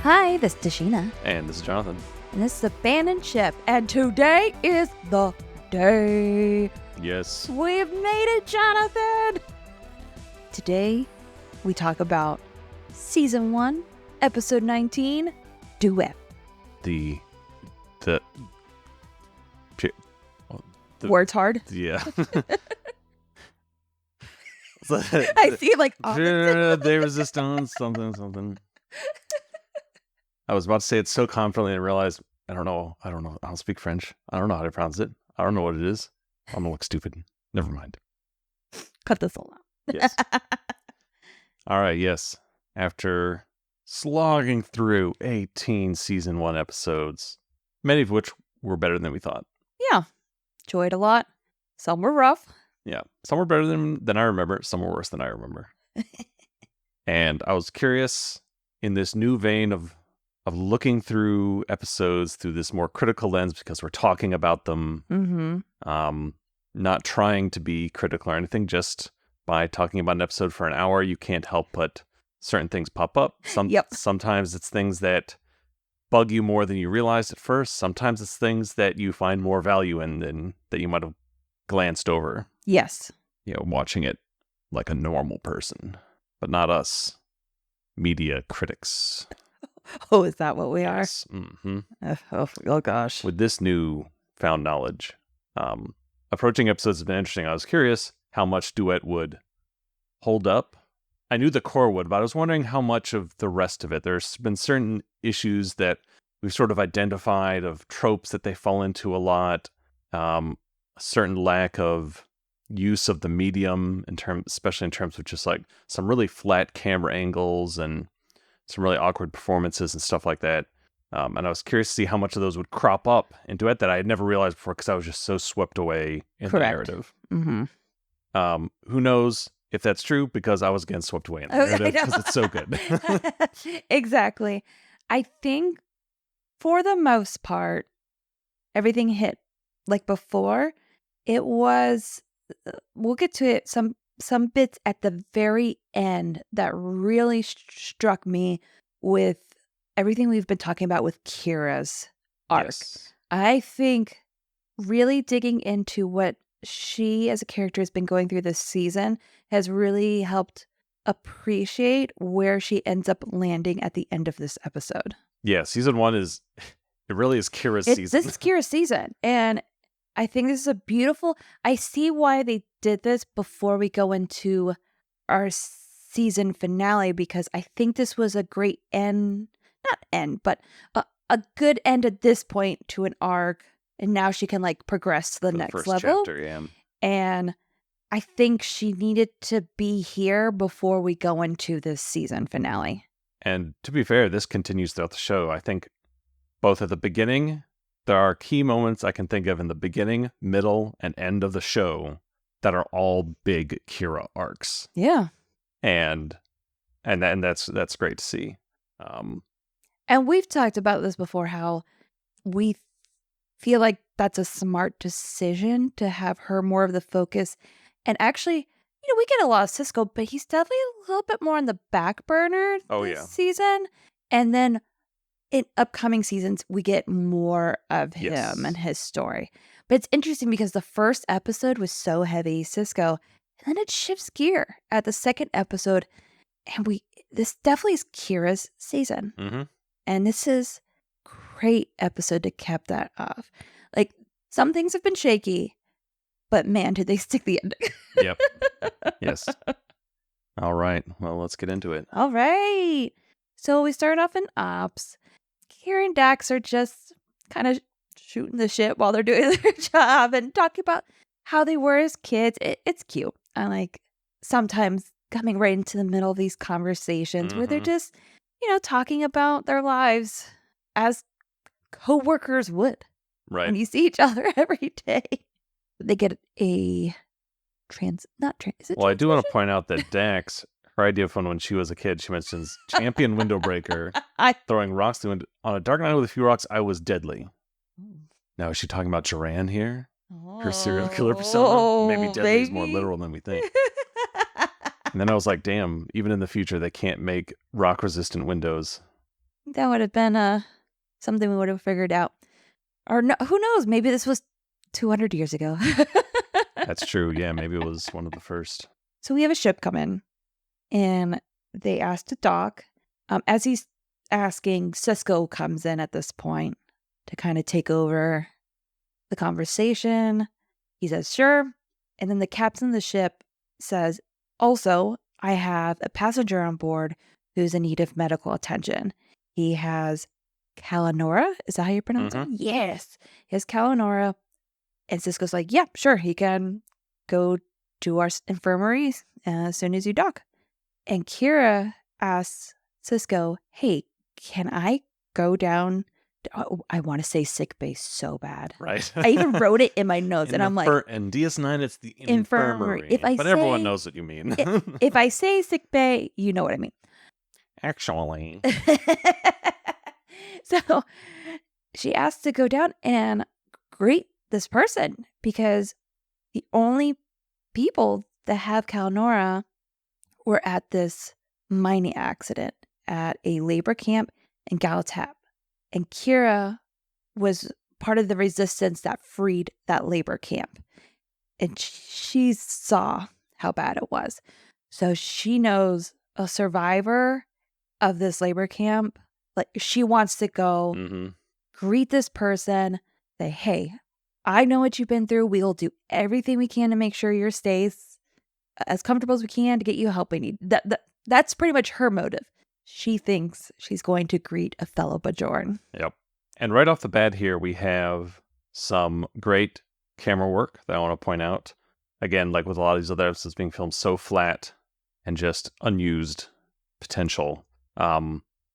Hi, this is Tashina. And this is Jonathan. And this is Abandoned Ship. And today is the day. Yes. We've made it, Jonathan. Today, we talk about Season 1, Episode 19, Duet. The Words hard. Yeah. I see it like, They resistance, something. I was about to say it so confidently and realized, I don't know. I don't speak French. I don't know how to pronounce it. I don't know what it is. I'm going to look stupid. Never mind. Cut this all out. Yes. All right, yes. After slogging through 18 Season 1 episodes, many of which were better than we thought. Yeah. Enjoyed a lot. Some were rough. Yeah. Some were better than I remember. Some were worse than I remember. And I was curious, in this new vein of looking through episodes through this more critical lens, because we're talking about them, not trying to be critical or anything, just by talking about an episode for an hour, you can't help but certain things pop up. Sometimes it's things that bug you more than you realized at first. Sometimes it's things that you find more value in than that you might have glanced over. Yes. You know, watching it like a normal person, but not us media critics. Oh, is that what we are? Yes. Mm-hmm. Oh gosh. With this new found knowledge, approaching episodes has been interesting. I was curious how much Duet would hold up. I knew the core would, but I was wondering how much of the rest of it. There's been certain issues that we've sort of identified, of tropes that they fall into a lot, a certain lack of use of the medium, especially in terms of just like some really flat camera angles and some really awkward performances and stuff like that. And I was curious to see how much of those would crop up in Duet that I had never realized before, because I was just so swept away in the narrative. Mm-hmm. Who knows if that's true, because I was again swept away in the narrative because it's so good. Exactly. I think for the most part, everything hit like before. It was, we'll get to it, some bits at the very end that really struck me with everything we've been talking about with Kira's arc. Yes. I think really digging into what she as a character has been going through this season has really helped appreciate where she ends up landing at the end of this episode. Yeah, Season 1 it really is Kira's season. This is Kira's season. And I think this is a beautiful, I see why they did this before we go into our season finale, because I think this was a great end, not end, but a good end at this point to an arc. And now she can like progress to the next first level. Chapter, yeah. And I think she needed to be here before we go into this season finale. And to be fair, this continues throughout the show. I think both at the beginning, there are key moments I can think of in the beginning, middle, and end of the show that are all big Kira arcs. Yeah. And that's great to see. And we've talked about this before, how we feel like that's a smart decision to have her more of the focus. And actually, we get a lot of Cisco, but he's definitely a little bit more on the back burner this season. And then in upcoming seasons, we get more of him and his story. But it's interesting because the first episode was so heavy Cisco, and then it shifts gear at the second episode. And this definitely is Kira's season. Mm-hmm. And this is great episode to cap that off. Like, some things have been shaky, but man, did they stick the ending. Yep. Yes. All right. Well, let's get into it. All right. So we start off in Ops. Kira and Dax are just kind of shooting the shit while they're doing their job and talking about how they were as kids. It's cute. I like sometimes coming right into the middle of these conversations where they're just, talking about their lives as co-workers would. Right. And you see each other every day. They get a Well, I do want to point out that Dax, her idea of fun when she was a kid, she mentions champion window breaker, throwing rocks through window. On a dark night with a few rocks, I was deadly. Now, is she talking about Joran here? Her serial killer persona? Maybe deadly is more literal than we think. And then I was like, damn, even in the future, they can't make rock-resistant windows. That would have been something we would have figured out. Or no, who knows? Maybe this was 200 years ago. That's true. Yeah, maybe it was one of the first. So we have a ship come in, and they ask to dock. As he's asking, Cisco comes in at this point to kind of take over the conversation. He says, sure. And then the captain of the ship says, also, I have a passenger on board who's in need of medical attention. He has Kalanora. Is that how you pronounce it? Yes. He has Kalanora. And Cisco's like, yeah, sure. He can go to our infirmary as soon as you dock. And Kira asks Cisco, hey, can I go down? I want to say sick bay so bad. Right. I even wrote it in my notes, and I'm like, in DS9, it's the infirmary. infirmary. But everyone knows what you mean. If I say sick bay, you know what I mean. Actually. So she asked to go down and greet this person because the only people that have Kalnora were at this mining accident at a labor camp in Galatap. And Kira was part of the resistance that freed that labor camp. And she saw how bad it was. So she knows a survivor of this labor camp. Like, she wants to go greet this person, say, hey, I know what you've been through. We'll do everything we can to make sure your stays as comfortable as we can to get you help we need. That's pretty much her motive. She thinks she's going to greet a fellow Bajoran. Yep. And right off the bat here, we have some great camera work that I want to point out. Again, like with a lot of these other episodes being filmed so flat and just unused potential.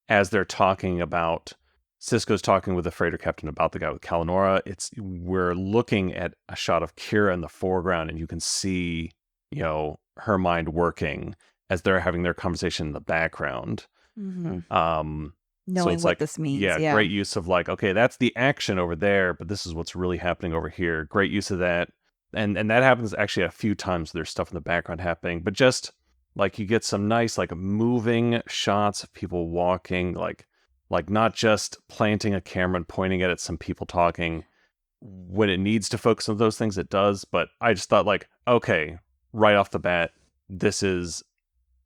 As they're talking about, Cisco's talking with the freighter captain about the guy with Kalanora. We're looking at a shot of Kira in the foreground, and you can see, her mind working as they're having their conversation in the background. Mm-hmm. Knowing what this means. Yeah, great use of okay, that's the action over there, but this is what's really happening over here. Great use of that. And that happens actually a few times. There's stuff in the background happening, but just you get some nice moving shots of people walking, like not just planting a camera and pointing it at some people talking. When it needs to focus on those things, it does. But I just thought okay, right off the bat, this is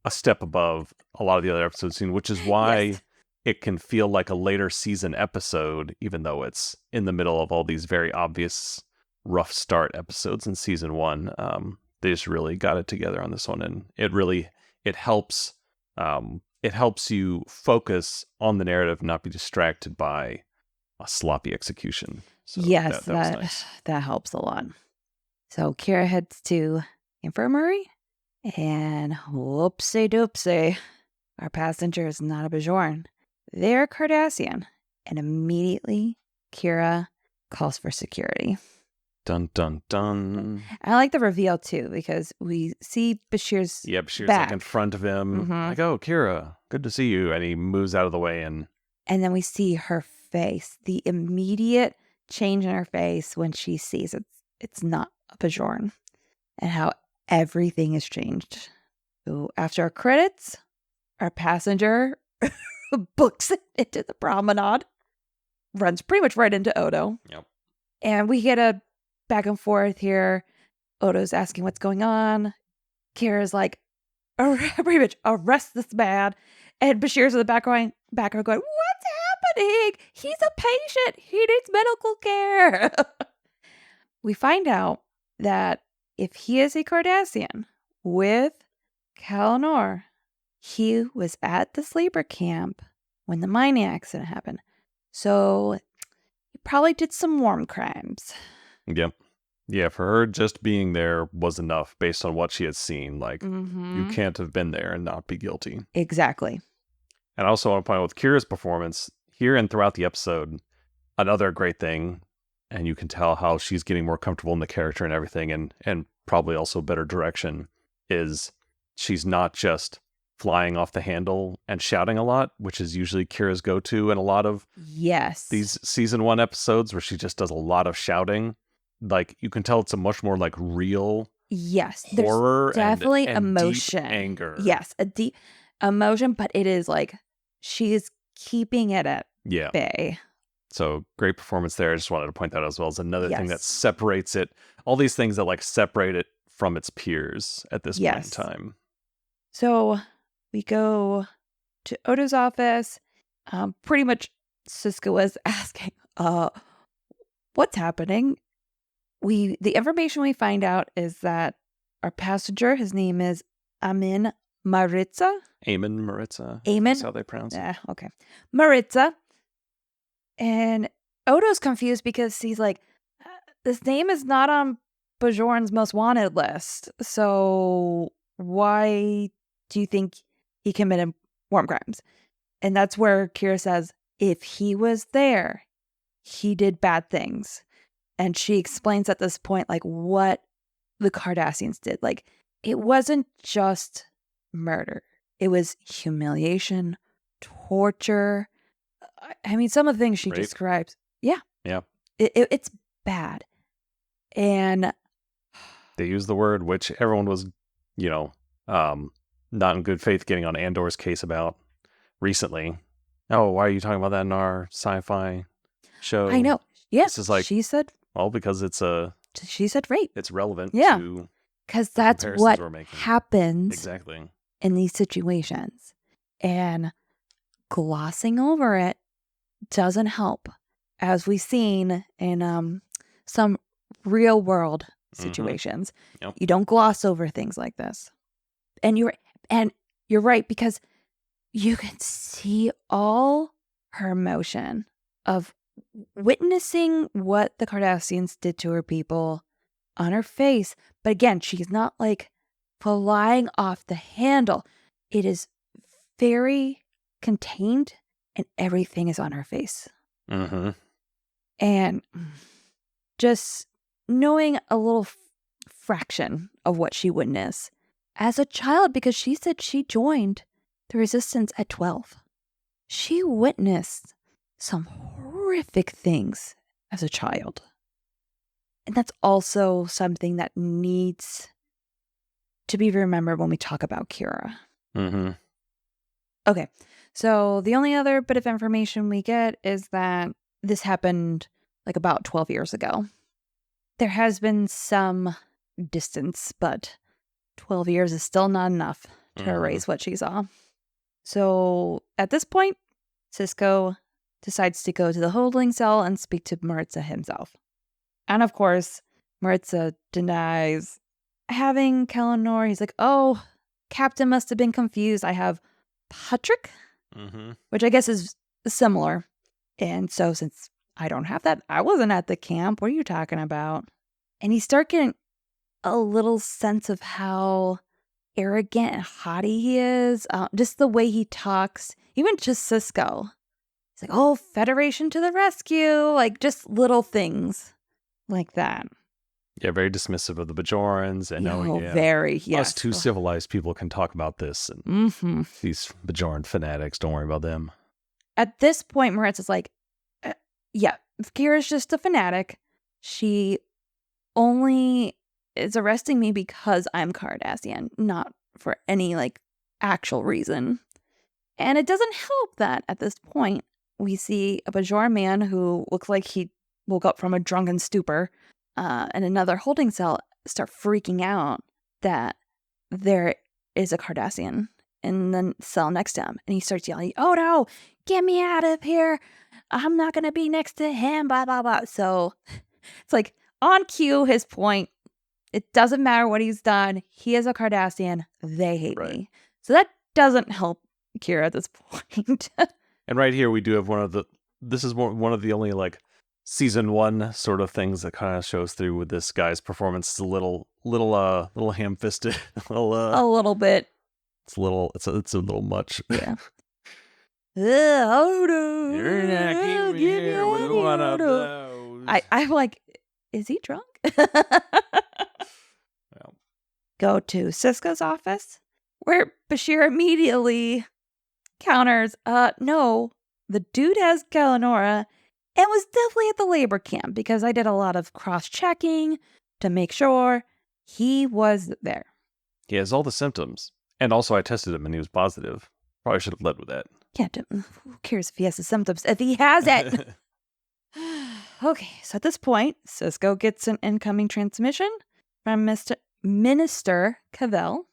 a step above a lot of the other episodes, which is why it can feel like a later season episode, even though it's in the middle of all these very obvious rough start episodes in season 1. They just really got it together on this one, and it helps you focus on the narrative, not be distracted by a sloppy execution. So yes, that was nice. That helps a lot. So Kira heads to infirmary, and whoopsie doopsie, our passenger is not a Bajoran. They're Cardassian, and immediately Kira calls for security. Dun, dun, dun. I like the reveal, too, because we see Bashir's Bashir's back. in front of him. Oh, Kira, good to see you. And he moves out of the way. And then we see her face, the immediate change in her face when she sees it's not a Bajoran, and how everything has changed. So after our credits, our passenger books it into the promenade, runs pretty much right into Odo. Yep. And we get a back and forth here. Odo's asking what's going on. Kira's like, pretty much arrest this man. And Bashir's in the background going, what's happening? He's a patient. He needs medical care. We find out that if he is a Cardassian with Kalanor, he was at the sleeper camp when the mining accident happened. So he probably did some warm crimes. Yep. Yeah, for her just being there was enough based on what she had seen. You can't have been there and not be guilty. Exactly. And I also want to point out with Kira's performance here and throughout the episode, another great thing, and you can tell how she's getting more comfortable in the character and everything, and probably also better direction, is she's not just flying off the handle and shouting a lot, which is usually Kira's go-to in a lot of these season 1 episodes where she just does a lot of shouting. You can tell it's a much more real horror, definitely and emotion, deep anger. Yes, a deep emotion, but it is she is keeping it at Yeah. bay. So great performance there. I just wanted to point that out as well as another thing that Yes. separates it. All these things that like separate it from its peers at this point in Yes. time. So we go to Odo's office. Pretty much Sisko is asking, what's happening? The information we find out is that our passenger, his name is Amin Maritza. Amen Maritza. Amen? That's how they pronounce it. Yeah, okay. Maritza. And Odo's confused because he's like, this name is not on Bajorn's most wanted list. So why do you think he committed war crimes? And that's where Kira says, if he was there, he did bad things. And she explains at this point, like, what the Cardassians did. Like, it wasn't just murder. It was humiliation, torture. I mean, some of the things she Rape. describes. Yeah. Yeah. It's bad. And they used the word, which everyone was, not in good faith getting on Andor's case about recently. Oh, why are you talking about that in our sci-fi show? I know. Yeah. This is like, she said, well, because she said rape. It's relevant Yeah. to because that's what we're making. happens Exactly in these situations. And glossing over it doesn't help, as we've seen in some real world situations. Yep. You don't gloss over things like this. And you're right, because you can see all her emotion of witnessing what the Cardassians did to her people on her face. But again, she's not like flying off the handle. It is very contained and everything is on her face. Mm-hmm. And just knowing a little fraction of what she witnessed as a child, because she said she joined the resistance at 12. She witnessed some horrific things as a child. And that's also something that needs to be remembered when we talk about Kira. Mm-hmm. Okay, so the only other bit of information we get is that this happened like about 12 years ago. There has been some distance, but 12 years is still not enough to erase what she saw. So at this point, Sisko decides to go to the holding cell and speak to Maritza himself. And of course, Maritza denies having Kellinor. He's like, oh, Captain must have been confused. I have Patrick, which I guess is similar. And so since I don't have that, I wasn't at the camp. What are you talking about? And you start getting a little sense of how arrogant and haughty he is. Just the way he talks, even just Sisko. He's like, oh, Federation to the rescue. Like just little things like that. Yeah, very dismissive of the Bajorans and very, yes. Us two civilized people can talk about this. And these Bajoran fanatics, don't worry about them. At this point, Maritza's like, yeah, Kira's just a fanatic. She only is arresting me because I'm Cardassian, not for any like actual reason. And it doesn't help that at this point we see a Bajoran man who looks like he woke up from a drunken stupor and another holding cell start freaking out that there is a Cardassian in the cell next to him. And he starts yelling, oh no, get me out of here. I'm not going to be next to him, blah, blah, blah. So it's like on cue, his point. It doesn't matter what he's done. He is a Cardassian. They hate me. So that doesn't help Kira at this point. And right here, we do have one of the only like season 1 sort of things that kind of shows through with this guy's performance. It's a little ham-fisted. A little bit. It's a little much. Yeah. Odo. You're not keeping me here with one of those. I'm like, is he drunk? Well. Go to Sisko's office, where Bashir immediately counters, no, the dude has Gallinora and was definitely at the labor camp because I did a lot of cross-checking to make sure he was there. He has all the symptoms. And also I tested him and he was positive. Probably should have led with that. Yeah, who cares if he has the symptoms? If he has it. Okay, so at this point, Cisco gets an incoming transmission from Minister Cavell.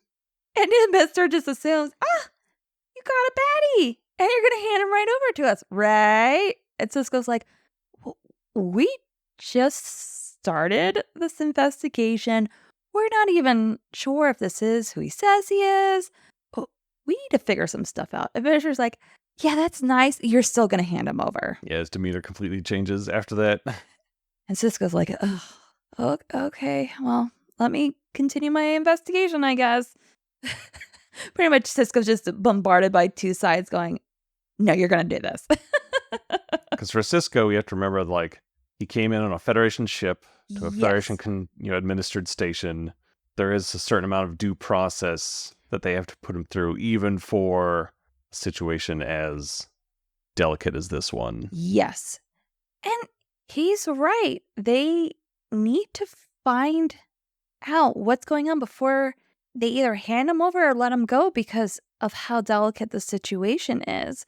And the minister just assumes, you got a baddie. And you're going to hand him right over to us, right? And Cisco's like, we just started this investigation. We're not even sure if this is who he says he is. We need to figure some stuff out. And Minister's like, yeah, that's nice. You're still going to hand him over. Yeah, his demeanor completely changes after that. And Cisco's like, okay, well, let me continue my investigation, I guess. Pretty much Cisco's just bombarded by two sides going, no, you're going to do this. Because for Cisco, we have to remember, like, he came in on a Federation ship to a Federation administered station. There is a certain amount of due process that they have to put him through, even for a situation as delicate as this one. Yes. And he's right. They need to find out what's going on before they either hand him over or let him go because of how delicate the situation is.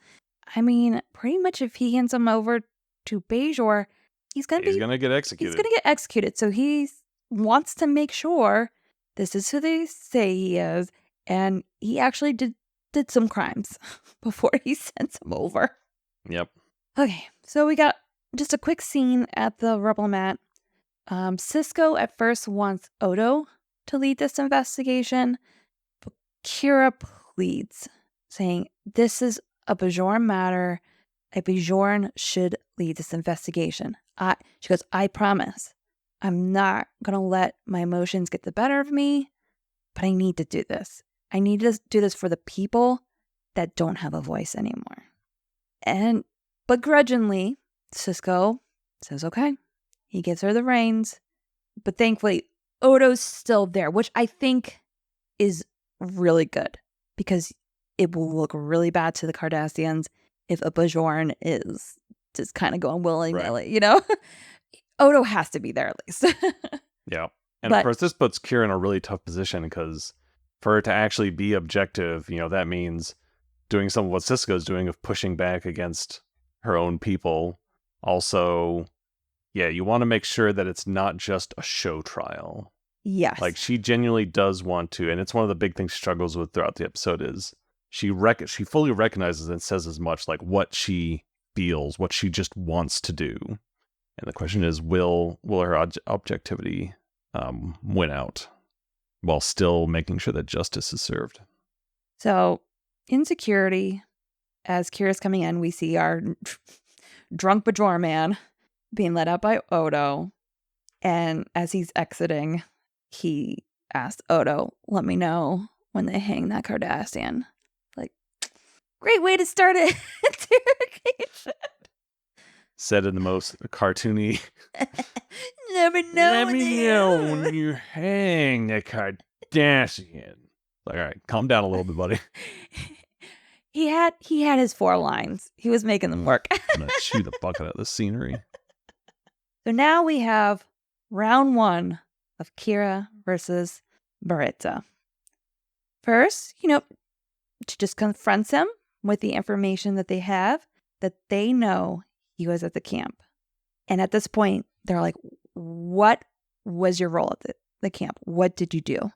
I mean, pretty much if he hands him over to Bajor, he's going to get executed. He's going to get executed. So he wants to make sure this is who they say he is. And he actually did some crimes before he sends him over. Yep. Okay, so we got just a quick scene at the Rebel Mat. Cisco at first wants Odo to lead this investigation, but Kira pleads, saying, this is a Bajoran matter. A Bajoran should lead this investigation. She goes, I promise. I'm not going to let my emotions get the better of me, but I need to do this. I need to do this for the people that don't have a voice anymore. And begrudgingly, Cisco says, okay. He gives her the reins. But thankfully, Odo's still there, which I think is really good because it will look really bad to the Cardassians if a Bajoran is just kind of going willy-nilly, you know? Odo has to be there at least. Yeah. And of course, this puts Kira in a really tough position because for her to actually be objective, that means doing some of what Cisco's doing of pushing back against her own people. Also, yeah, you want to make sure that it's not just a show trial. Yes. Like, she genuinely does want to, and it's one of the big things she struggles with throughout the episode is she fully recognizes and says as much, like, what she feels, what she just wants to do. And the question is, will her objectivity win out while still making sure that justice is served? So, in security, as Kira's coming in, we see our drunk Bajor man being led out by Odo. And as he's exiting, he asked Odo, let me know when they hang that Cardassian. Like, great way to start an interrogation. Said in the most cartoony. Let me know when you hang the Cardassian. Like, all right, calm down a little bit, buddy. He had his 4 lines. He was making them work. I'm gonna chew the bucket out of the scenery. So now we have round 1 of Kira versus Barita. First, she just confronts him with the information that they have, that they know he was at the camp. And at this point, they're like, what was your role at the camp? What did you do?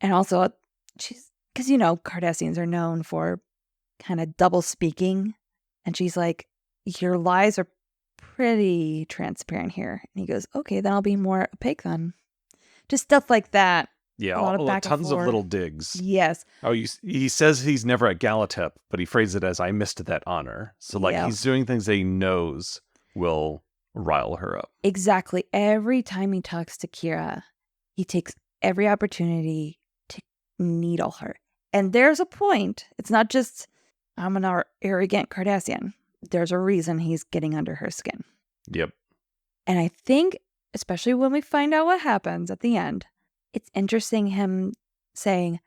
And also, because Cardassians are known for kind of double speaking. And she's like, your lies are pretty transparent here. And he goes, okay, then I'll be more opaque then. Just stuff like that. Yeah, tons of little digs. Yes. Oh, he says he's never at Galatep, but he phrased it as, I missed that honor. So, he's doing things that he knows will rile her up. Exactly. Every time he talks to Kira, he takes every opportunity to needle her. And there's a point. It's not just, I'm an arrogant Cardassian. There's a reason he's getting under her skin. Yep. And I think, especially when we find out what happens at the end, it's interesting him saying,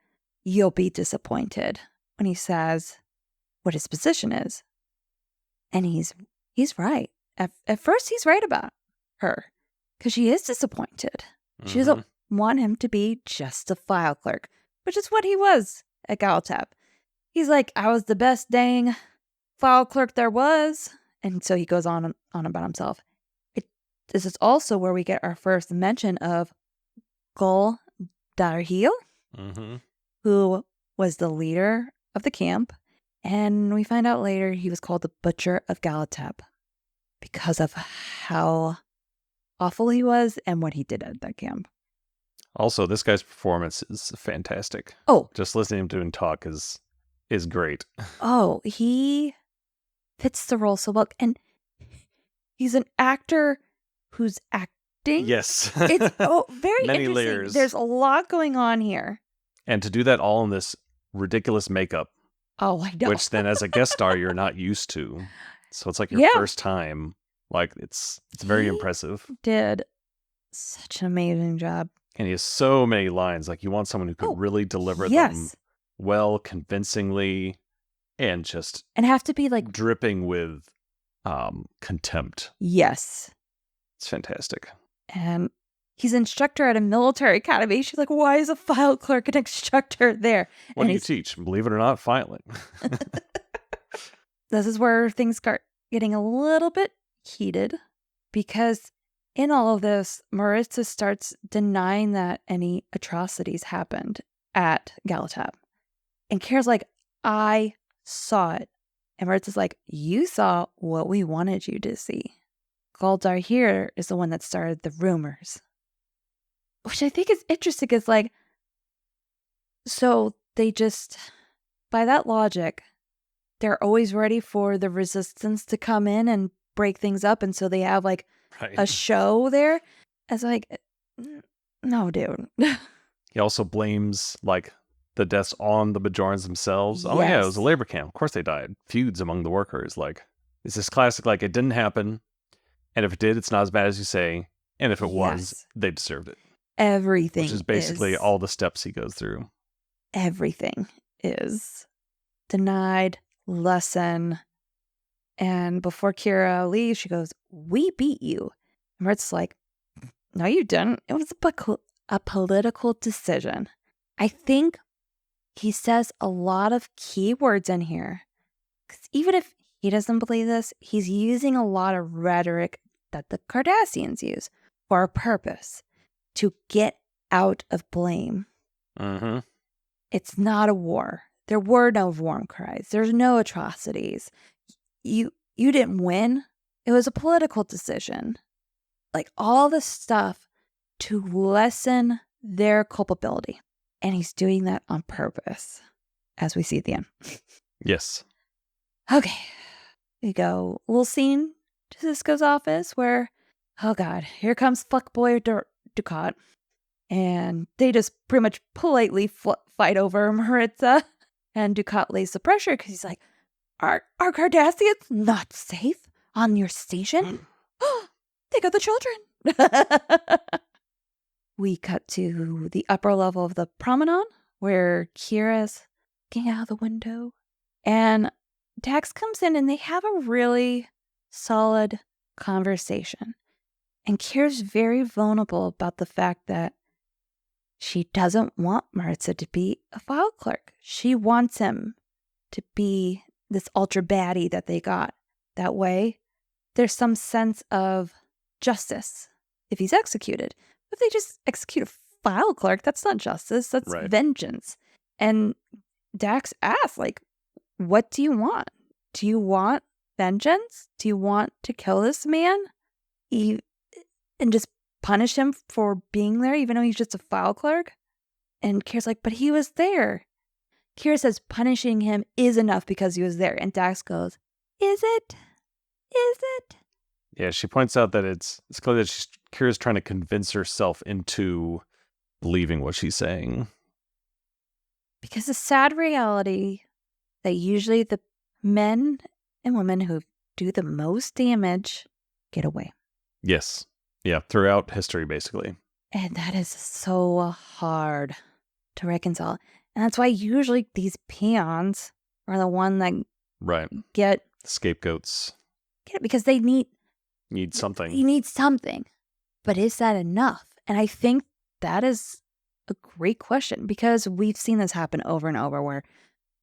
you'll be disappointed, when he says what his position is. And he's right. At first, he's right about her because she is disappointed. Mm-hmm. She doesn't want him to be just a file clerk, which is what he was at Galatep. He's like, I was the best dang file clerk there was. And so he goes on about himself. This is also where we get our first mention of Gul Darhil, Mm-hmm. who was the leader of the camp. And we find out later he was called the Butcher of Galatep because of how awful he was and what he did at that camp. Also, this guy's performance is fantastic. Oh, Just listening to him talk is great. he fits the role so well. And he's an actor who's acting. Yes. It's very Many interesting. layers. There's a lot going on here. And to do that all in this ridiculous makeup, Oh, I know. which then as a guest star you're not used to. So it's like your first time. Like it's very impressive. Did such an amazing job. And he has so many lines. Like you want someone who could really deliver them well, convincingly, and just have to be like dripping with contempt. Yes. It's fantastic. And he's an instructor at a military academy. She's like, why is a file clerk an instructor there? What do you teach? Believe it or not, filing. This is where things start getting a little bit heated because in all of this, Maritza starts denying that any atrocities happened at Galatep. And Kira's like, I saw it. And Maritza's like, you saw what we wanted you to see. Galdar here is the one that started the rumors. Which I think is interesting is like, so they just, by that logic, they're always ready for the resistance to come in and break things up. And so they have like a show there. It's like, no, dude. He also blames like the deaths on the Bajorans themselves. Yes. Oh yeah, it was a labor camp. Of course they died. Feuds among the workers. Like, it's this classic, like, it didn't happen. And if it did, it's not as bad as you say. And if it was, they deserved it. Everything. Which is basically all the steps he goes through. Everything is denied, lesson. And before Kira leaves, she goes, we beat you. And Mert's like, no, you didn't. It was a political decision. I think he says a lot of key words in here. Because even if he doesn't believe this, he's using a lot of rhetoric that the Cardassians use for a purpose, to get out of blame. Mm-hmm. It's not a war. There were no war cries. There's no atrocities. You didn't win. It was a political decision. Like all this stuff to lessen their culpability. And he's doing that on purpose, as we see at the end. Yes. Okay. We go a little scene to Cisco's office where, oh God, here comes fuckboy Ducat. And they just pretty much politely fight over Maritza. And Ducat lays the pressure because he's like, Are Cardassians not safe on your station? They got the children. We cut to the upper level of the promenade where Kira's looking out the window. And Dax comes in and they have a really solid conversation. And Kira's very vulnerable about the fact that she doesn't want Maritza to be a file clerk. She wants him to be this ultra baddie that they got. That way, there's some sense of justice if he's executed. If they just execute a file clerk, that's not justice. That's vengeance. And Dax asks, like, what do you want? Do you want vengeance? Do you want to kill this man? And just punish him for being there, even though he's just a file clerk? And Kira's like, but he was there. Kira says punishing him is enough because he was there. And Dax goes, is it? Is it? Yeah, she points out that it's clear that Kira's trying to convince herself into believing what she's saying. Because the sad reality that usually the men and women who do the most damage get away. Yes. Yeah, throughout history, basically. And that is so hard to reconcile. And that's why usually these peons are the one that get scapegoats. Get it because they need something. You need something. But is that enough? And I think that is a great question because we've seen this happen over and over where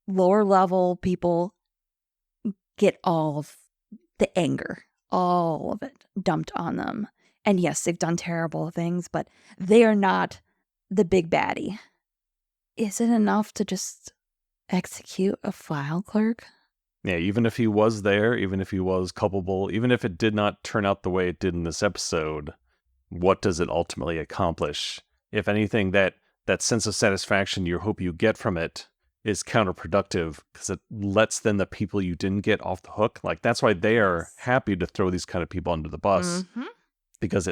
lower level people get all of the anger, all of it dumped on them. And yes, they've done terrible things, but they are not the big baddie. Is it enough to just execute a file clerk? Yeah, even if he was there, even if he was culpable, even if it did not turn out the way it did in this episode, what does it ultimately accomplish? If anything, that sense of satisfaction you hope you get from it is counterproductive because it lets then the people you didn't get off the hook. Like, that's why they are happy to throw these kind of people under the bus, because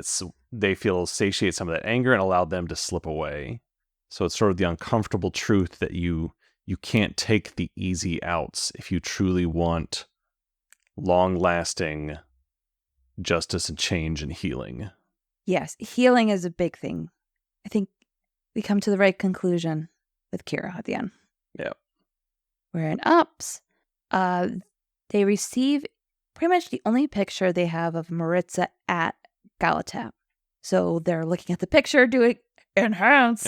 they feel satiate some of that anger and allow them to slip away. So it's sort of the uncomfortable truth that you can't take the easy outs if you truly want long-lasting justice and change and healing. Yes, healing is a big thing. I think we come to the right conclusion with Kira at the end. Yeah. We're in ups. They receive pretty much the only picture they have of Maritza at Galatap. So they're looking at the picture, doing enhance.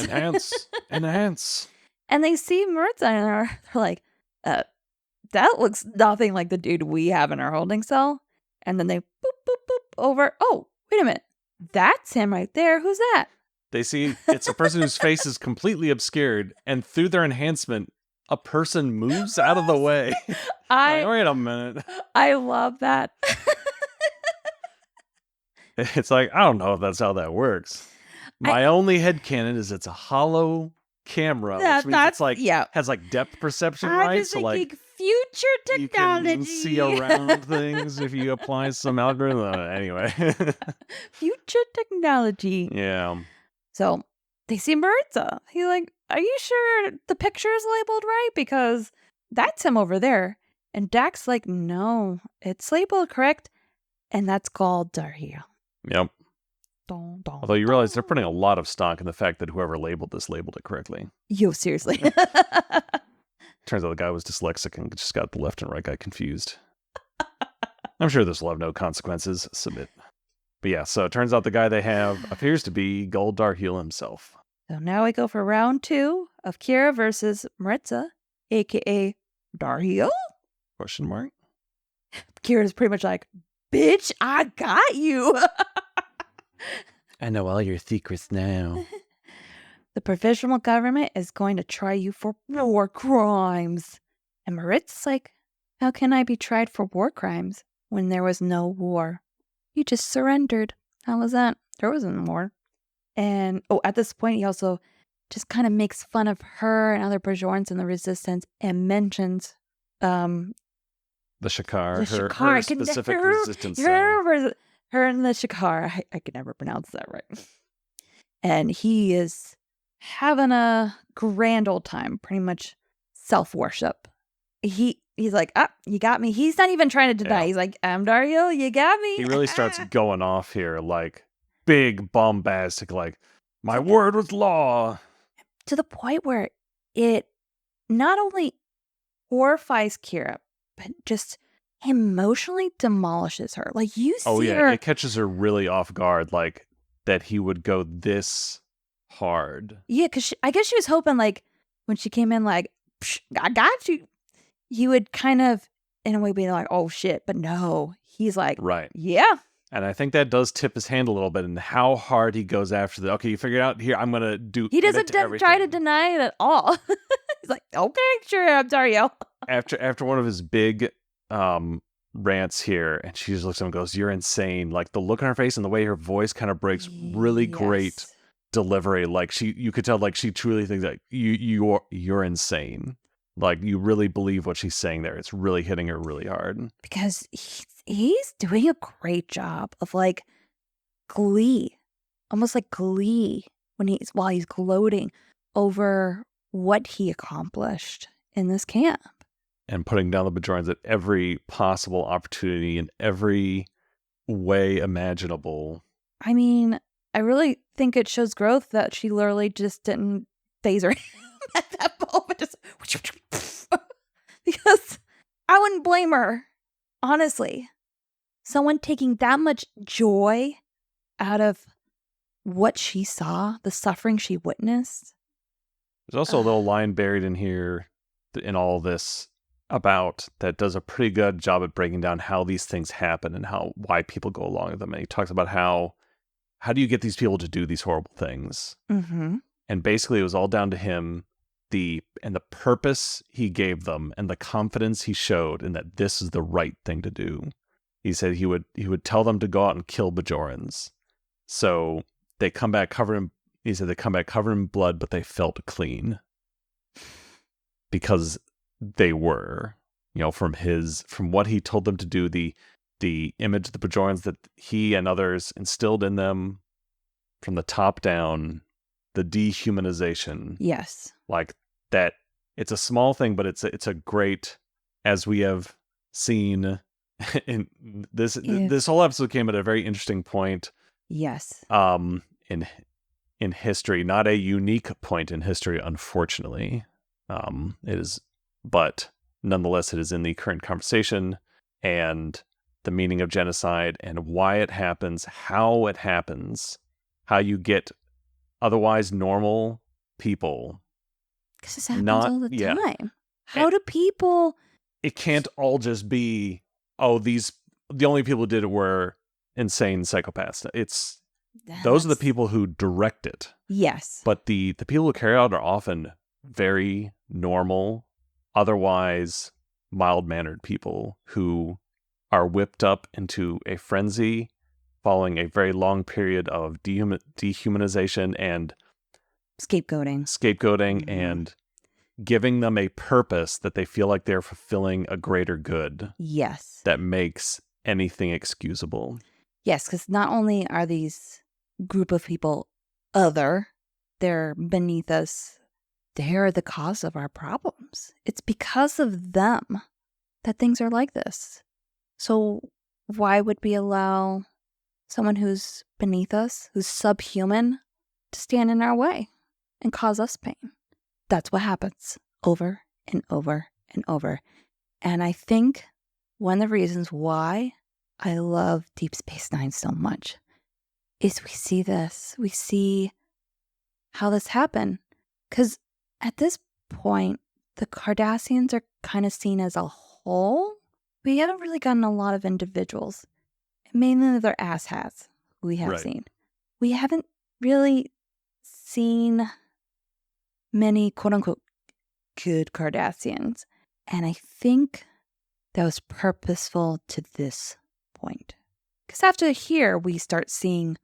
And they see Maritza and they're like, that looks nothing like the dude we have in our holding cell. And then they boop, boop, boop over. Oh, wait a minute. That's him right there. Who's that? They see it's a person whose face is completely obscured, and through their enhancement, a person moves out of the way. Wait a minute. I love that. It's like, I don't know if that's how that works. My only headcanon is it's a hollow camera, which means it's like has like depth perception, right? I'm just thinking future technology. You can see around things if you apply some algorithm. Anyway. Future technology. Yeah. So they see Maritza. He's like, are you sure the picture is labeled right? Because that's him over there. And Dak's like, no, it's labeled correct. And that's called Dario. Yep. Although you realize they're putting a lot of stock in the fact that whoever labeled this labeled it correctly. Yo, seriously. Turns out the guy was dyslexic and just got the left and right guy confused. I'm sure this will have no consequences. Submit. But yeah, so it turns out the guy they have appears to be Gold Darhiel himself. So now we go for round 2 of Kira versus Maritza, a.k.a. Darhiel? Question mark? Kira's pretty much like, bitch, I got you. I know all your secrets now. The provisional government is going to try you for war crimes. And Maritza's like, how can I be tried for war crimes when there was no war? You just surrendered. How was that? There wasn't war. And, at this point, he also just kind of makes fun of her and other Bajorans in the resistance and mentions the Shakar, her specific resistance her and the Shakar. I can never pronounce that right. And he is having a grand old time, pretty much self-worship. He's like, you got me. He's not even trying to deny. Yeah. He's like, I'm Dario, you got me. He really starts going off here, like big bombastic, like, my word was law. To the point where it not only horrifies Kira, but just emotionally demolishes her. Like, you see her. It catches her really off guard, like, that he would go this hard. Yeah, because I guess she was hoping, like, when she came in, like, I got you. He would kind of, in a way, be like, oh, shit. But no, he's like, right. Yeah. And I think that does tip his hand a little bit in how hard he goes after the, okay, you figured out here, I'm going to do. He doesn't try to deny it at all. He's like, okay, sure, I'm Dario. After one of his big rants here, and she just looks at him and goes, you're insane. Like, the look on her face and the way her voice kind of breaks, really great delivery. Like, you could tell, like, she truly thinks that you're insane. Like, you really believe what she's saying there. It's really hitting her really hard. Because he's doing a great job of, like, glee. Almost like glee while he's gloating over what he accomplished in this camp. And putting down the Bajorans at every possible opportunity in every way imaginable. I mean, I really think it shows growth that she literally just didn't phase her at that moment. Just because I wouldn't blame her, honestly. Someone taking that much joy out of what she saw, the suffering she witnessed. There's also a little line buried in here in all this that does a pretty good job at breaking down how these things happen and why people go along with them. And he talks about how do you get these people to do these horrible things? Mm-hmm. And basically, it was all down to him, the purpose he gave them, and the confidence he showed in that this is the right thing to do. He said he would tell them to go out and kill Bajorans. So they come back covered in. He said they come back covered in blood, but they felt clean because they were, from what he told them to do, the image of the Bajorans that he and others instilled in them from the top down, the dehumanization. Yes. Like that, it's a small thing, but it's a great, as we have seen in this whole episode came at a very interesting point. Yes. In history, not a unique point in history, unfortunately. It is, but nonetheless, it is in the current conversation, and the meaning of genocide and why it happens, how it happens, how you get otherwise normal people. Because this happens all the yeah. time. How do people... It can't all just be, the only people who did it were insane psychopaths. Those are the people who direct it. Yes. But the people who carry out are often very normal, otherwise mild-mannered people who are whipped up into a frenzy following a very long period of dehumanization and scapegoating mm-hmm. and giving them a purpose that they feel like they're fulfilling a greater good. Yes. That makes anything excusable. Yes, because not only are these group of people they're beneath us, they're the cause of our problems. It's because of them that things are like this. So why would we allow someone who's beneath us, who's subhuman, to stand in our way and cause us pain? That's what happens over and over and over. And I think one of the reasons why I love Deep Space Nine so much is we see this. We see how this happened. Because at this point, the Cardassians are kind of seen as a whole. We haven't really gotten a lot of individuals. Mainly their asshats we have seen. We haven't really seen many quote-unquote good Cardassians. And I think that was purposeful to this point. Because after here, we start seeing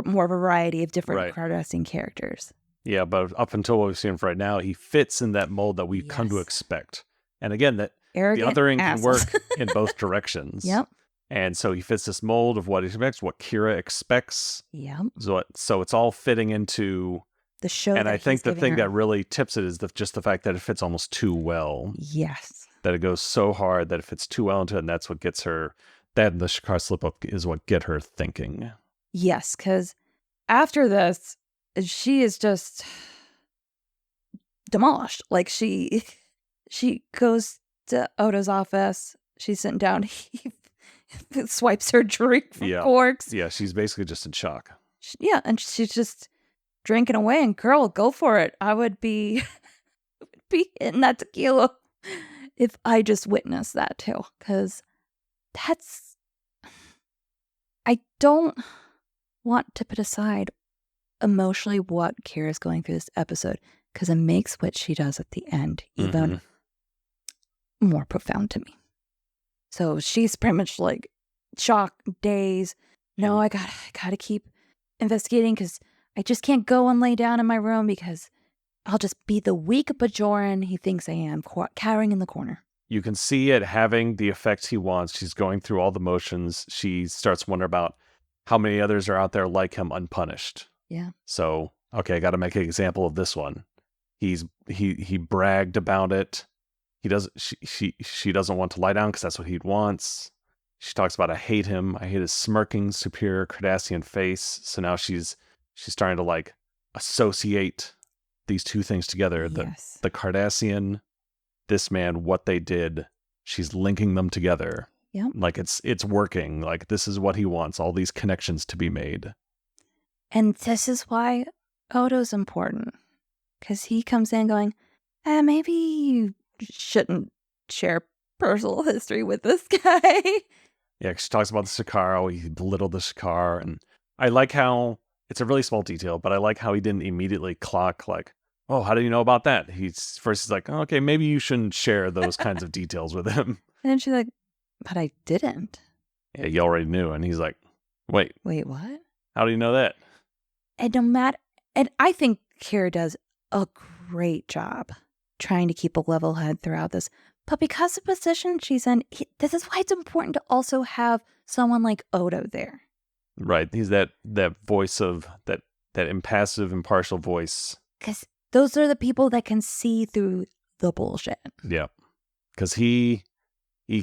more variety of different Cardassian characters. Yeah, but up until what we've seen right now, he fits in that mold that we've come to expect. And again, that arrogant the othering assholes. can work in both directions. Yep. And so he fits this mold of what he expects, what Kira expects. Yep. So it's all fitting into the show. And I think the thing that really tips it is just the fact that it fits almost too well. Yes. That it goes so hard that it fits too well into it, and that's what gets her. That and the Shakar slip-up is what get her thinking. Yes, because after this, she is just demolished. Like she goes to Odo's office. She's sitting down. He swipes her drink from corks. Yeah, she's basically just in shock. Yeah, and she's just drinking away. And girl, go for it. I would be hitting that tequila if I just witnessed that too. Because I don't want to put aside emotionally what Kira's going through this episode, because it makes what she does at the end even more profound to me. So she's pretty much like shocked, dazed. No, I gotta keep investigating because I just can't go and lay down in my room because I'll just be the weak Bajoran he thinks I am, cowering in the corner. You can see it having the effect he wants. She's going through all the motions. She starts wondering about how many others are out there like him unpunished. Yeah. So, okay, I got to make an example of this one. He bragged about it. She doesn't want to lie down because that's what he wants. She talks about, I hate him. I hate his smirking, superior Cardassian face. So now she's starting to like associate these two things together. Yes. The Cardassian, this man, what they did, she's linking them together. Yeah. Like it's working. Like this is what he wants, all these connections to be made. And this is why Odo's important. Because he comes in going, maybe you shouldn't share personal history with this guy. Yeah, she talks about the Shikar, he belittled the Shikar, and I like how, it's a really small detail, but I like how he didn't immediately clock, like, oh, how do you know about that? He's like, oh, okay, maybe you shouldn't share those kinds of details with him. And then she's like, but I didn't. Yeah, you already knew. And he's like, wait, what? how do you know that? And and I think Kira does a great job trying to keep a level head throughout this. But because of the position she's in, this is why it's important to also have someone like Odo there. Right. He's that voice of that impassive, impartial voice. Because those are the people that can see through the bullshit. Yeah. Because he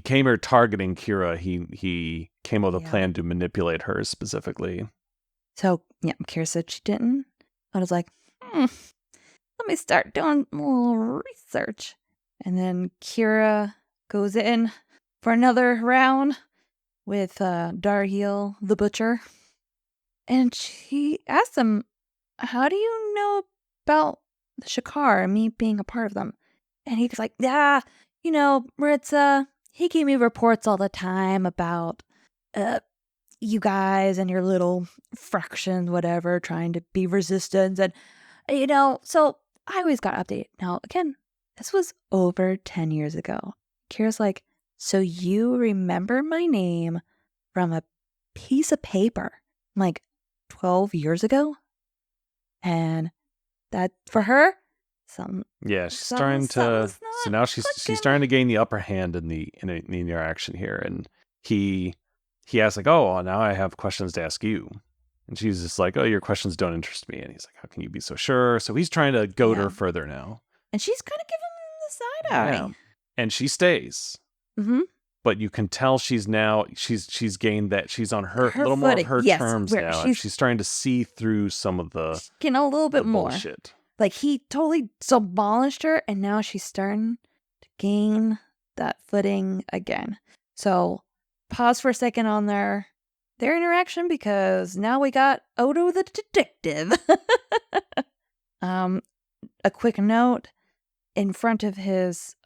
came here targeting Kira. He came up with a plan to manipulate her specifically. So, yeah, Kira said she didn't. I was like, let me start doing a little research. And then Kira goes in for another round with Darhiel the Butcher. And she asks him, how do you know about the Shikar and me being a part of them? And he's like, yeah, Maritza, he gave me reports all the time about you guys and your little fractions, whatever, trying to be resistance. And, so I always got updated. Now, again, this was over 10 years ago. Kira's like, so you remember my name from a piece of paper like 12 years ago? And that, for her, she's starting to, so now she's starting to gain the upper hand in the interaction here. And he asks like, oh, well, now I have questions to ask you. And she's just like, oh, your questions don't interest me. And he's like, how can you be so sure? So he's trying to goad her further now. And she's kind of giving him the side eye. Yeah. And she stays. Mm-hmm. But you can tell she's gained that, she's on her little more of her terms now. And she's starting to see through some of the getting a little bit more bullshit. Like he totally demolished her, and now she's starting to gain that footing again. So pause for a second on their interaction, because now we got Odo the detective. A quick note, in front of his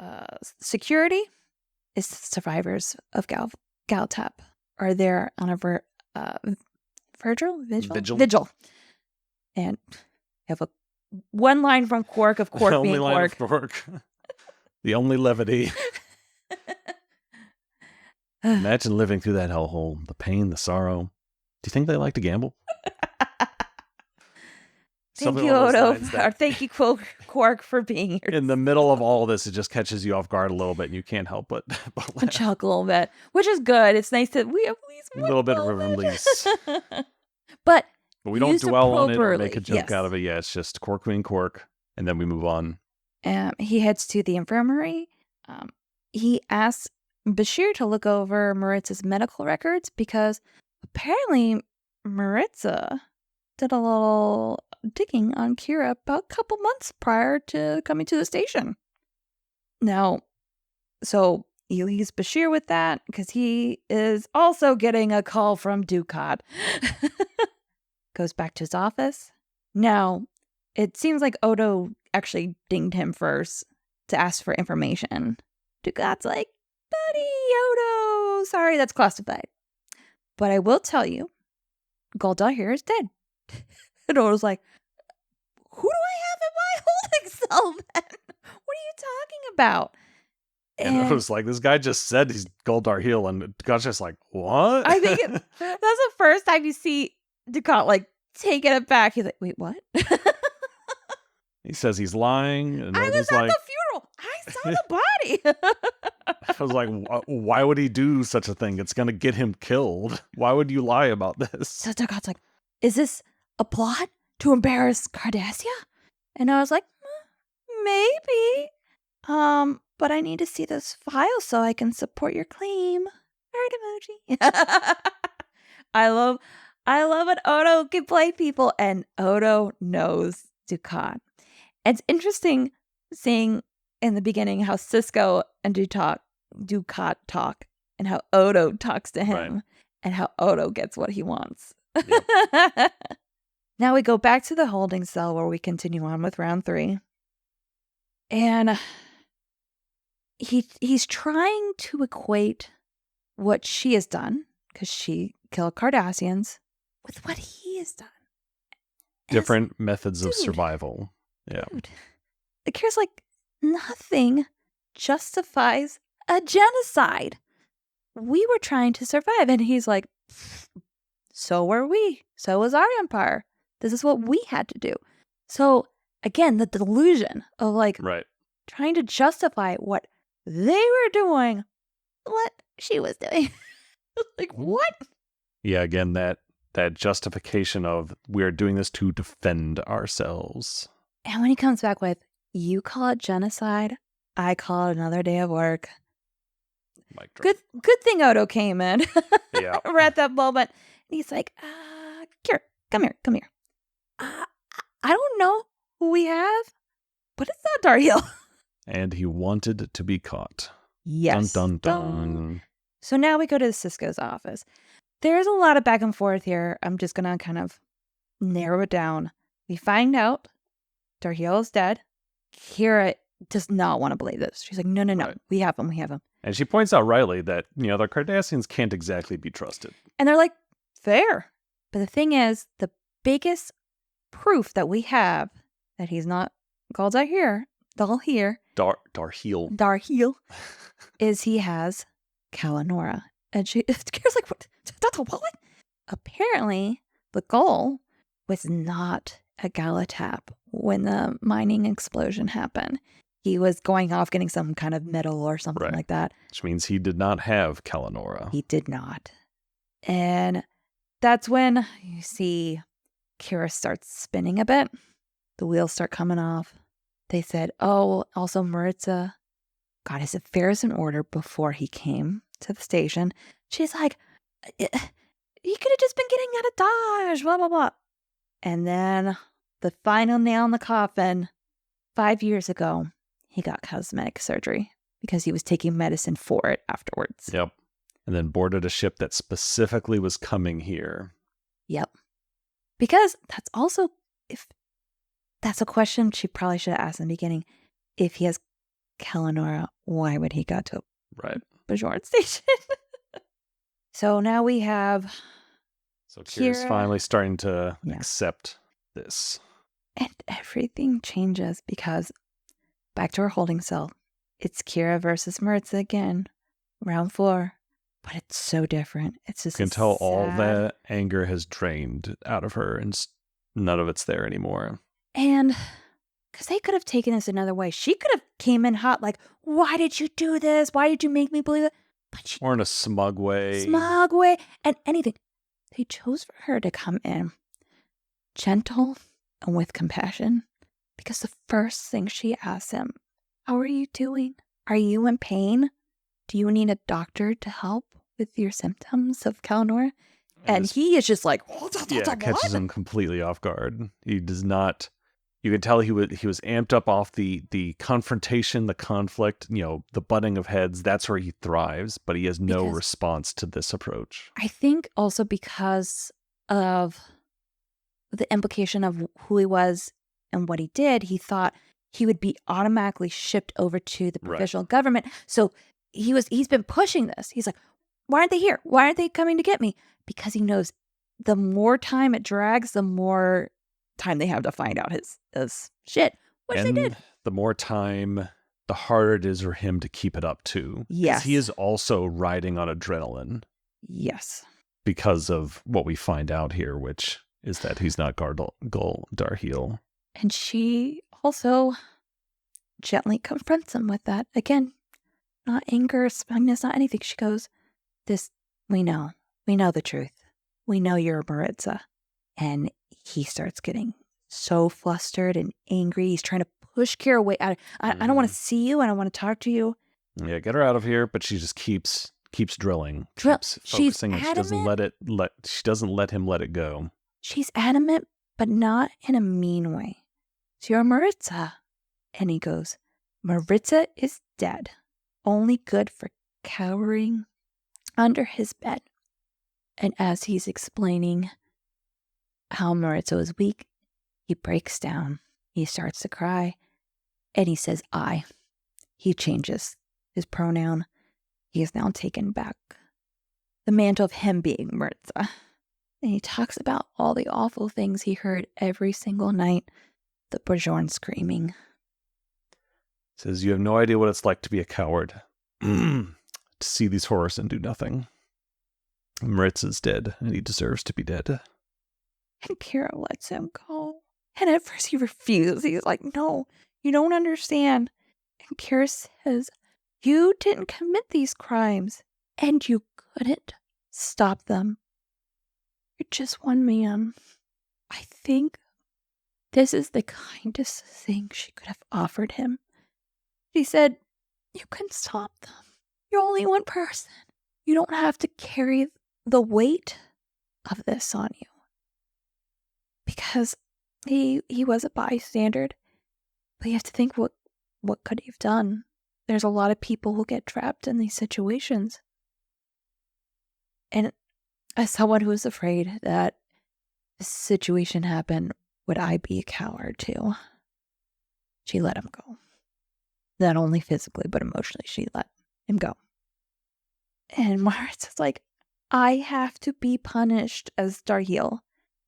security is the survivors of Galtap are there on a vigil. And have a one line from Quark of Quark being Quark. The only levity. Imagine living through that hellhole. The pain, the sorrow. Do you think they like to gamble? Thank you, Odo. Or thank you, Quark, for being here. In the middle of all this, it just catches you off guard a little bit, and you can't help but chuckle a little bit, which is good. It's nice that we have at least a little bit of a release. But we don't dwell on it or make a joke out of it. Yeah, it's just Quark being Quark, and then we move on. He heads to the infirmary. He asks Bashir to look over Maritza's medical records, because apparently Maritza did a little digging on Kira about a couple months prior to coming to the station. Now, so he leaves Bashir with that, because he is also getting a call from Ducat. Goes back to his office. Now, it seems like Odo actually dinged him first to ask for information. Ducat's like, buddy, Odo, sorry, that's classified. But I will tell you, Goldar here is dead. And Odo's like, who do I have in my holding cell then? What are you talking about? And I was like, this guy just said he's Goldar Heel, and Ducat's just like, what? I think that's the first time you see Ducat like taking it back. He's like, wait, what? He says he's lying. And I was at the funeral. I saw the body. I was like, why would he do such a thing? It's going to get him killed. Why would you lie about this? So Ducat's like, is this a plot to embarrass Cardassia? And I was like, maybe. But I need to see this file so I can support your claim. Heart emoji. I love when Odo can play people, and Odo knows Ducat. It's interesting seeing in the beginning how Cisco and Ducat talk, and how Odo talks to him, and how Odo gets what he wants. Yep. Now we go back to the holding cell where we continue on with round 3. And he's trying to equate what she has done, because she killed Cardassians, with what he has done. Different methods of dude. survival. Yeah. Dude, Kira's like, nothing justifies a genocide. We were trying to survive. And he's like, so were we. So was our empire. This is what we had to do. So again, the delusion of like Right. trying to justify what they were doing, what she was doing. Like, what? Yeah, again, that justification of we're doing this to defend ourselves. And when he comes back with, you call it genocide, I call it another day of work. Mic drop. Good thing Odo came in. Yeah. Right at that moment. And he's like, Kira, come here. I don't know who we have, but it's not Darhiel. And he wanted to be caught. Yes. Dun, dun, dun. So now we go to Cisco's office. There's a lot of back and forth here. I'm just going to kind of narrow it down. We find out Darhiel is dead. Kira does not want to believe this. She's like, no. Right. We have him. And she points out rightly that, the Cardassians can't exactly be trusted. And they're like, fair. But the thing is, the biggest proof that we have that he's not called Darhiel, Darhiel. is he has Kalanora. And Kira's like, what? That's a what? Apparently, the goal was not a Galatap when the mining explosion happened. He was going off getting some kind of medal or something like that. Which means he did not have Kalanora. He did not. And that's when you see Kira starts spinning a bit. The wheels start coming off. They said, oh, also Maritza got his affairs in order before he came to the station. She's like, he could have just been getting out of Dodge, blah, blah, blah. And then the final nail in the coffin, 5 years ago, he got cosmetic surgery because he was taking medicine for it afterwards. Yep. And then boarded a ship that specifically was coming here. Yep. Because that's also, if that's a question she probably should have asked in the beginning. If he has Kalanora, why would he go to Bajoran station? So now we have... So Kira's finally starting to accept this. And everything changes because back to her holding cell. It's Kira versus Maritza again. Round 4. But it's so different. It's just You can tell all that anger has drained out of her and none of it's there anymore. And because they could have taken this another way. She could have came in hot like, why did you do this? Why did you make me believe it? But or in a smug way. And anything. They chose for her to come in gentle and with compassion. Because the first thing she asked him, how are you doing? Are you in pain? Do you need a doctor to help with your symptoms of Kalanora? And he is just like, catches him completely off guard. He does not. You can tell he was amped up off the confrontation, the conflict, the butting of heads. That's where he thrives, but he has no response to this approach. I think also because of the implication of who he was and what he did, he thought he would be automatically shipped over to the provisional government. So he's been pushing this. He's like, why aren't they here? Why aren't they coming to get me? Because he knows the more time it drags, the more time they have to find out his shit, which they did. The more time, the harder it is for him to keep it up too. Yes. He is also riding on adrenaline. Yes. Because of what we find out here, which is that he's not Gul Darhiel. And she also gently confronts him with that. Again, not anger, smugness, not anything. She goes, we know the truth. We know you're Maritza. And he starts getting so flustered and angry. He's trying to push Kira away. I don't want to see you. I don't want to talk to you. Yeah, get her out of here. But she just keeps drilling. Keeps focusing. And she doesn't let him let it go. She's adamant, but not in a mean way. So you're Maritza. And he goes, Maritza is dead. Only good for cowering under his bed. And as he's explaining how Maritza is weak, he breaks down. He starts to cry. And he says, He changes his pronoun, he has now taken back the mantle of him being Maritza. And he talks about all the awful things he heard every single night, the Bajorn screaming. Says, you have no idea what it's like to be a coward. To see these horrors and do nothing. Maritza's dead, and he deserves to be dead. And Kira lets him go. And at first he refuses. He's like, no, you don't understand. And Kira says, you didn't commit these crimes, and you couldn't stop them. You're just one man. I think this is the kindest thing she could have offered him. She said, you can stop them. You're only one person. You don't have to carry the weight of this on you. Because he was a bystander. But you have to think, what could he have done? There's a lot of people who get trapped in these situations. And as someone who is afraid that this situation happened, would I be a coward too? She let him go. Not only physically, but emotionally, she let him go. And Maritza's like, I have to be punished as Darheel.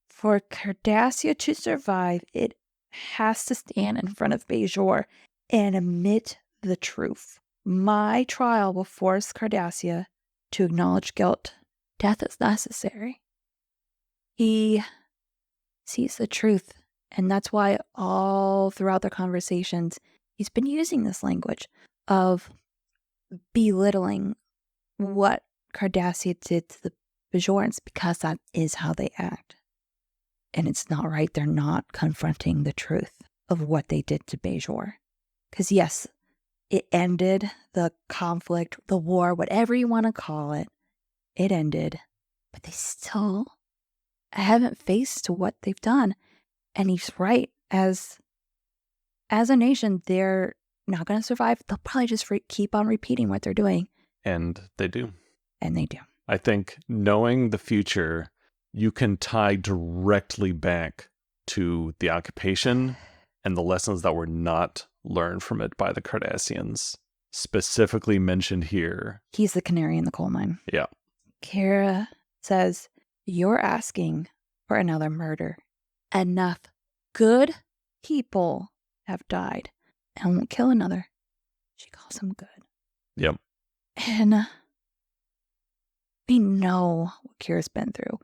For Cardassia to survive, it has to stand in front of Bajor and admit the truth. My trial will force Cardassia to acknowledge guilt. Death is necessary. He sees the truth, and that's why all throughout their conversations, he's been using this language of belittling what Cardassia did to the Bajorans, because that is how they act. And it's not right. They're not confronting the truth of what they did to Bajor. Because yes, it ended the conflict, the war, whatever you want to call it. It ended. But they still haven't faced to what they've done. And he's right. As a nation, they're not going to survive. They'll probably just keep on repeating what they're doing. And they do. And they do. I think knowing the future, you can tie directly back to the occupation and the lessons that were not learned from it by the Cardassians, specifically mentioned here. He's the canary in the coal mine. Yeah. Kira says, you're asking for another murder. Enough good people have died. I won't kill another. She calls him good. Yep. And we know what Kira's been through.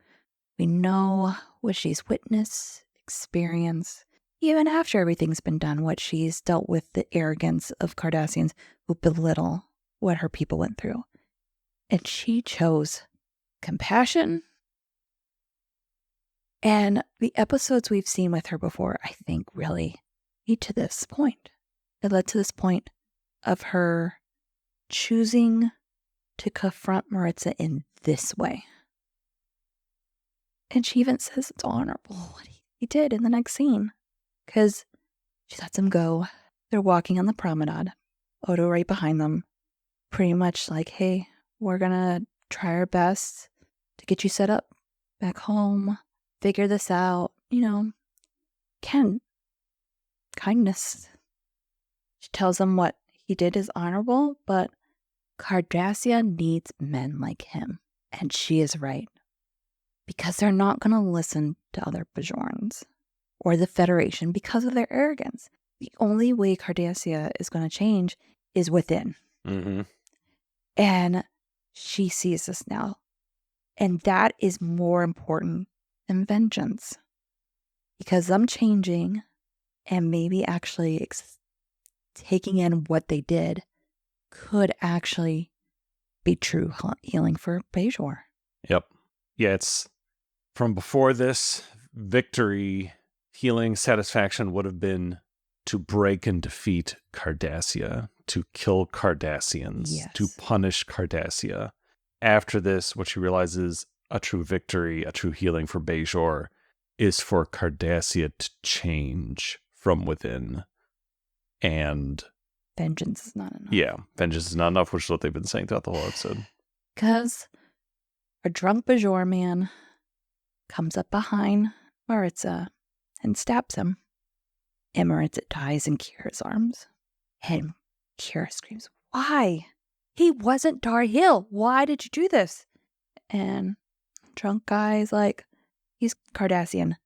We know what she's witnessed, experienced, even after everything's been done, what she's dealt with, the arrogance of Cardassians who belittle what her people went through. And she chose compassion. And the episodes we've seen with her before, I think, really lead to this point. It led to this point of her choosing to confront Maritza in this way. And she even says it's honorable what he did in the next scene. Because she lets him go. They're walking on the promenade. Odo right behind them. Pretty much like, hey, we're going to try our best to get you set up back home. Figure this out. You know, Ken. Kindness. She tells him what he did is honorable, but Cardassia needs men like him. And she is right. Because they're not going to listen to other Bajorans or the Federation because of their arrogance. The only way Cardassia is going to change is within. Mm-hmm. And she sees this now. And that is more important than vengeance. Because them changing and maybe actually taking in what they did could actually be true healing for Bajor. Yep. Yeah, it's from before this, victory, healing, satisfaction would have been to break and defeat Cardassia, to kill Cardassians, Yes. to punish Cardassia. After this, what she realizes a true victory, a true healing for Bajor is for Cardassia to change from within. And vengeance is not enough. Yeah, vengeance is not enough, which is what they've been saying throughout the whole episode. Because a drunk Bajor man comes up behind Maritza and stabs him. And Maritza dies in Kira's arms. And Kira screams, Why? He wasn't Tar Heel. Why did you do this? And drunk guy's like, he's Cardassian.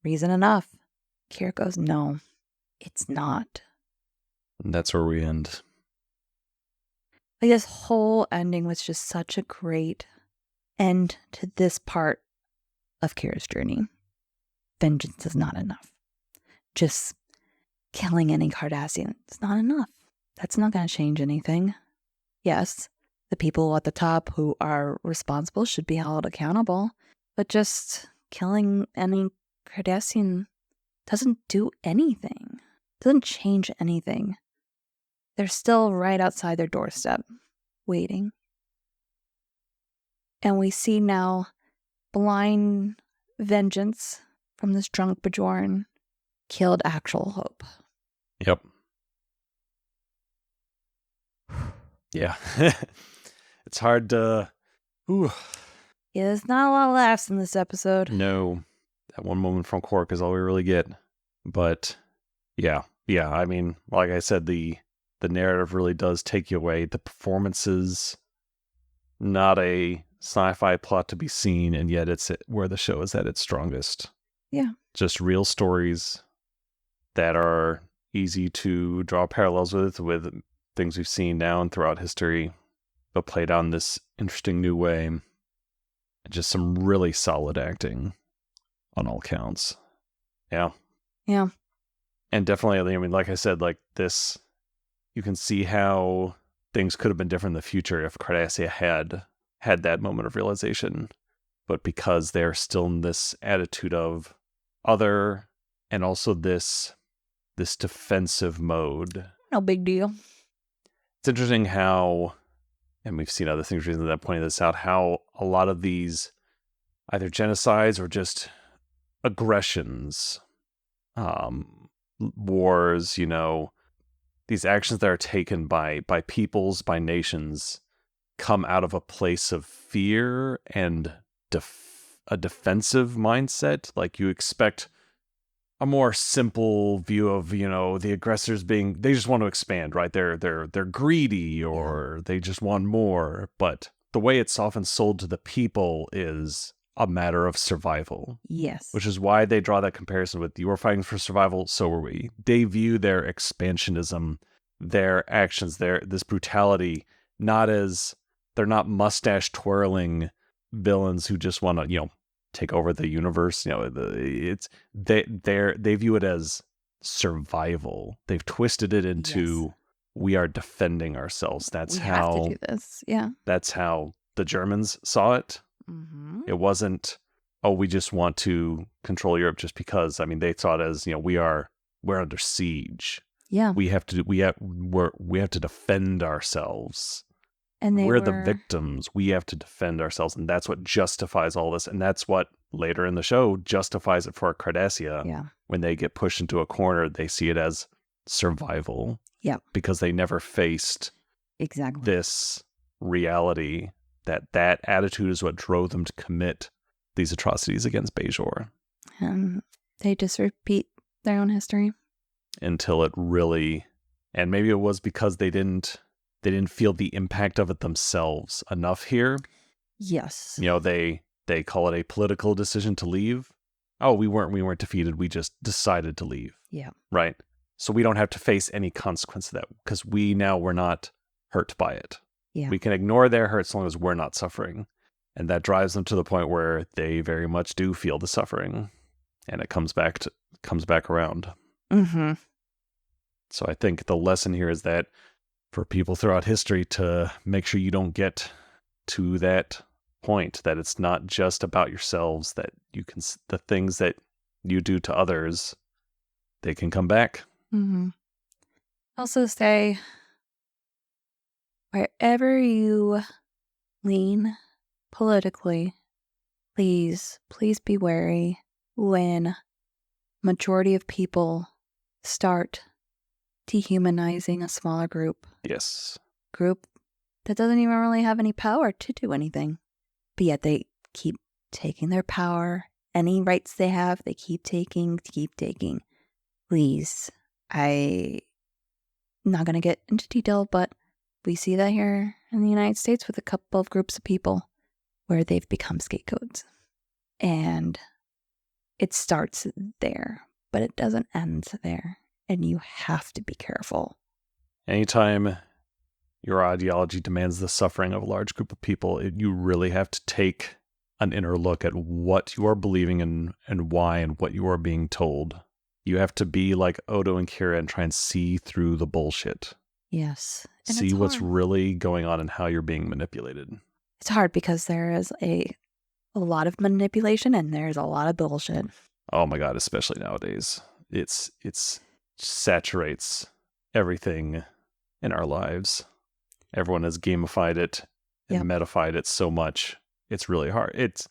Reason enough. Kira goes, no, it's not. And that's where we end. Like, this whole ending was just such a great end to this part of Kira's journey. Vengeance is not enough. Just killing any Cardassian is not enough. That's not going to change anything. Yes, the people at the top who are responsible should be held accountable, but just killing any Cardassian doesn't do anything. Doesn't change anything. They're still right outside their doorstep, waiting. And we see now blind vengeance from this drunk Bajoran killed actual hope. Yep. Yeah. It's hard to... Ooh. Yeah, there's not a lot of laughs in this episode. No. That one moment from Quark is all we really get. But, yeah. Yeah, I mean, like I said, the narrative really does take you away. The performances, not a sci-fi plot to be seen, and yet it's where the show is at its strongest. Yeah. Just real stories that are easy to draw parallels with things we've seen now and throughout history, but played on this interesting new way. Just some really solid acting on all counts. Yeah. Yeah. And definitely, I mean, like I said, like this, you can see how things could have been different in the future if Cardassia had that moment of realization. But because they're still in this attitude of other, and also this defensive mode. No big deal. It's interesting how, and we've seen other things recently that pointed this out, how a lot of these either genocides or just aggressions, wars, these actions that are taken by peoples, by nations, come out of a place of fear and a defensive mindset. Like, you expect a more simple view of, the aggressors being, they just want to expand, right? They're greedy, or they just want more. But the way it's often sold to the people is a matter of survival. Yes. Which is why they draw that comparison with, you were fighting for survival, so were we. They view their expansionism, their actions, this brutality, not as, they're not mustache twirling villains who just want to, take over the universe. They view it as survival. They've twisted it into, we are defending ourselves. That's how have to do this. Yeah. That's how the Germans saw it. Mm-hmm. It wasn't, oh, we just want to control Europe just because. I mean, they saw it as, we're under siege. Yeah. We have to defend ourselves. And we're the victims. We have to defend ourselves, and that's what justifies all this. And that's what later in the show justifies it for Cardassia. Yeah. When they get pushed into a corner, they see it as survival. Yeah. Because they never faced this reality. That attitude is what drove them to commit these atrocities against Bajor. And they just repeat their own history. Until it really, and maybe it was because they didn't feel the impact of it themselves enough here. Yes. They call it a political decision to leave. Oh, we weren't defeated. We just decided to leave. Yeah. Right. So we don't have to face any consequence of that because we're not hurt by it. Yeah. We can ignore their hurt as long as we're not suffering. And that drives them to the point where they very much do feel the suffering. And it comes back around. Mm-hmm. So I think the lesson here is that for people throughout history to make sure you don't get to that point, that it's not just about yourselves, that the things that you do to others, they can come back. Mm-hmm. Also say, wherever you lean politically, please be wary when majority of people start dehumanizing a smaller group. Yes. Group that doesn't even really have any power to do anything. But yet they keep taking their power. Any rights they have, they keep taking. Please, I'm not going to get into detail, but We see that here in the United States with a couple of groups of people where they've become scapegoats. And it starts there, but it doesn't end there. And you have to be careful. Anytime your ideology demands the suffering of a large group of people, you really have to take an inner look at what you are believing in and why and what you are being told. You have to be like Odo and Kira and try and see through the bullshit. Yes. And see what's really going on and how you're being manipulated. It's hard because there is a lot of manipulation and there's a lot of bullshit. Oh my God, especially nowadays. It's saturates everything in our lives. Everyone has gamified it and metafied it so much. It's really hard. It's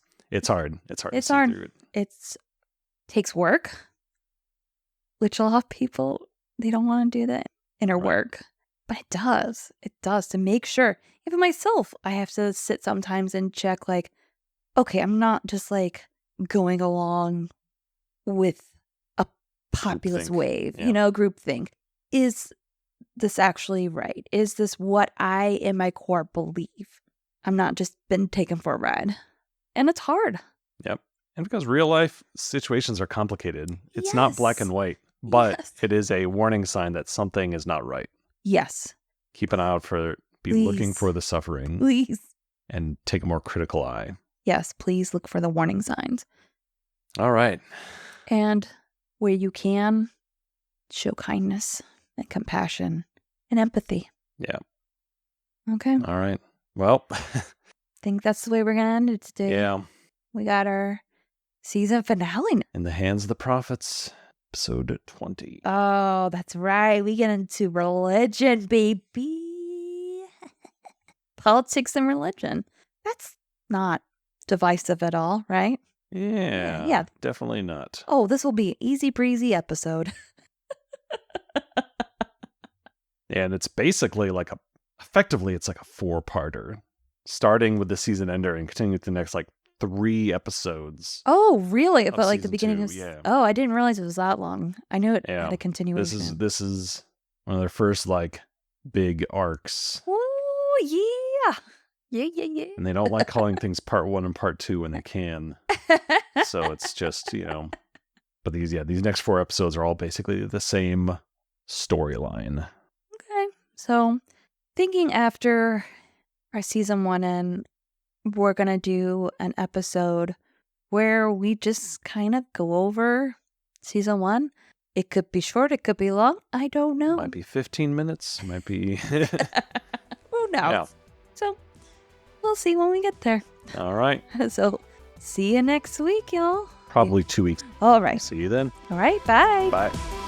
hard. It's hard to see through it. It takes work, which a lot of people, they don't want to do that inner work. But it does. It does, to make sure. Even myself, I have to sit sometimes and check, like, okay, I'm not just like going along with a populist wave, groupthink. Is this actually right? Is this what I, in my core, believe? I'm not just been taken for a ride. And it's hard. Yep. And because real life situations are complicated. It's not black and white, but it is a warning sign that something is not right. Yes. Keep an eye out for, looking for the suffering. Please. And take a more critical eye. Yes, please look for the warning signs. All right. And where you can, show kindness and compassion and empathy. Yeah. Okay. All right. Well. I think that's the way we're going to end it today. Yeah. We got our season finale. In the Hands of the Prophets. Episode 20. Oh, that's right. We get into religion, baby. Politics and religion. That's not divisive at all, right? Yeah. Definitely not. Oh, this will be an easy breezy episode. And it's basically effectively it's like a 4-parter. Starting with the season ender and continuing to the next 3 episodes. Oh, really? But the beginning 2, of Oh, I didn't realize it was that long. I knew it had a continuation. This is one of their first big arcs. Oh, yeah. Yeah. And they don't like calling things part 1 and part 2 when they can. So it's just, but these next 4 episodes are all basically the same storyline. Okay. So thinking after our season 1 end, we're going to do an episode where we just kind of go over season 1. It could be short, it could be long. I don't know. Might be 15 minutes. Might be. Who knows? Yeah. So we'll see when we get there. All right. So see you next week, y'all. Probably 2 weeks. All right. See you then. All right. Bye. Bye.